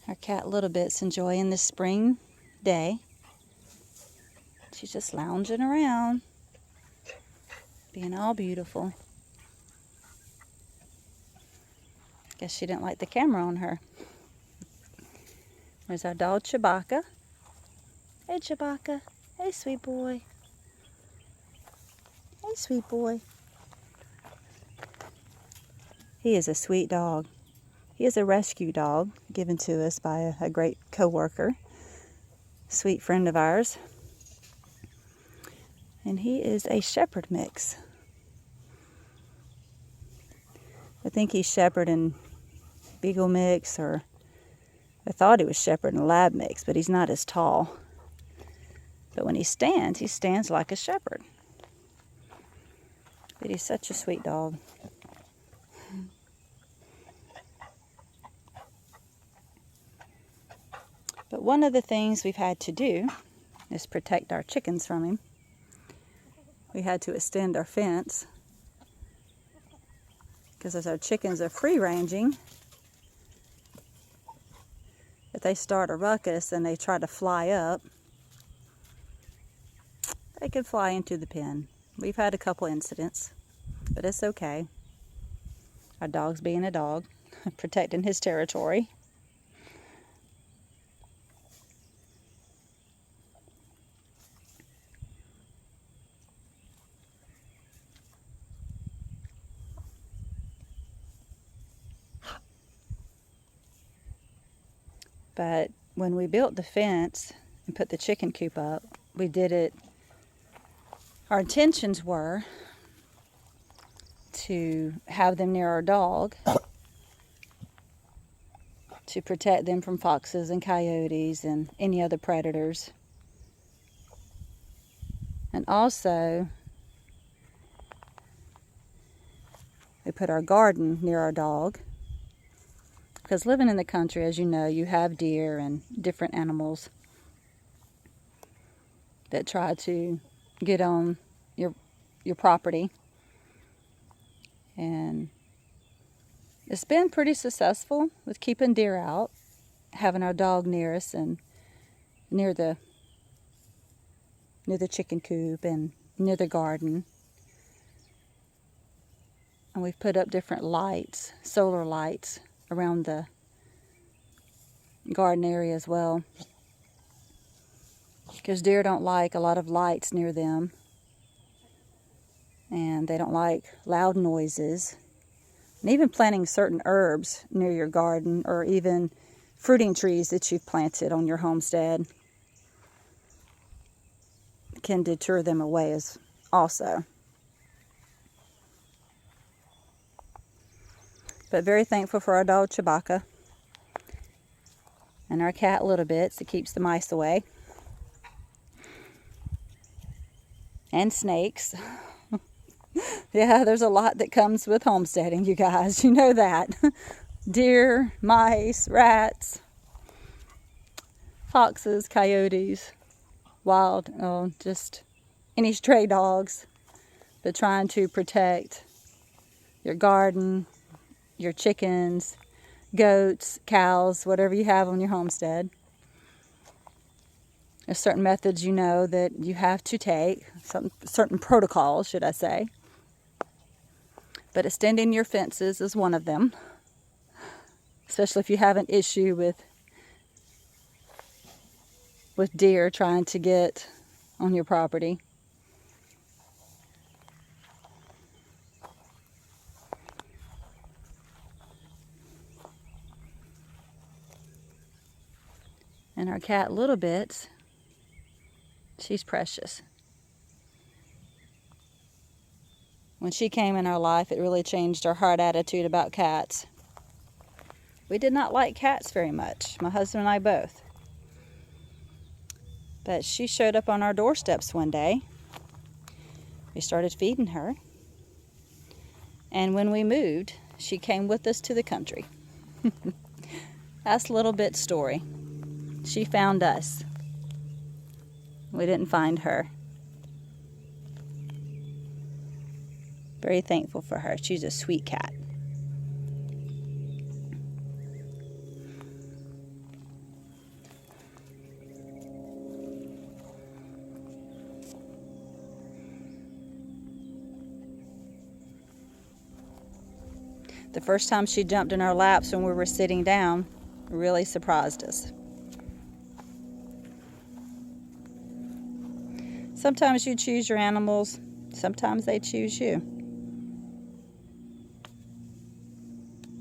Our cat Little Bit's enjoying this spring day. She's just lounging around, being all beautiful. Guess she didn't like the camera on her. There's our dog Chewbacca. Hey Chewbacca. Hey sweet boy. Hey sweet boy. He is a sweet dog. He is a rescue dog given to us by a great co-worker, sweet friend of ours. And he is a shepherd mix. I think he's shepherd and beagle mix, or I thought he was shepherd and lab mix, but he's not as tall. But when he stands like a shepherd. But he's such a sweet dog. But one of the things we've had to do is protect our chickens from him. We had to extend our fence because as our chickens are free-ranging, if they start a ruckus and they try to fly up, they could fly into the pen. We've had a couple incidents, but it's okay. Our dog's being a dog, protecting his territory. But when we built the fence and put the chicken coop up, we did it, our intentions were to have them near our dog to protect them from foxes and coyotes and any other predators. And also, we put our garden near our dog. Because living in the country, as you know, you have deer and different animals that try to get on your property. And it's been pretty successful with keeping deer out, having our dog near us and near the chicken coop and near the garden. And we've put up different lights, solar lights, around the garden area as well, because deer don't like a lot of lights near them, and they don't like loud noises. And even planting certain herbs near your garden, or even fruiting trees that you've planted on your homestead, can deter them away as also. But very thankful for our dog Chewbacca and our cat Little Bits that keeps the mice away. And snakes. Yeah, there's a lot that comes with homesteading, you guys. You know that. Deer, mice, rats, foxes, coyotes, wild, just any stray dogs. But trying to protect your garden, your chickens, goats, cows, whatever you have on your homestead. There's certain methods, you know, that you have to take, certain protocols, should I say. But extending your fences is one of them, especially if you have an issue with deer trying to get on your property. And our cat Little Bits, she's precious. When she came in our life, it really changed our heart attitude about cats. We did not like cats very much, my husband and I both. But she showed up on our doorsteps one day. We started feeding her. And when we moved, she came with us to the country. That's Little Bit's story. She found us. We didn't find her. Very thankful for her. She's a sweet cat. The first time she jumped in our laps when we were sitting down really surprised us. Sometimes you choose your animals, sometimes they choose you.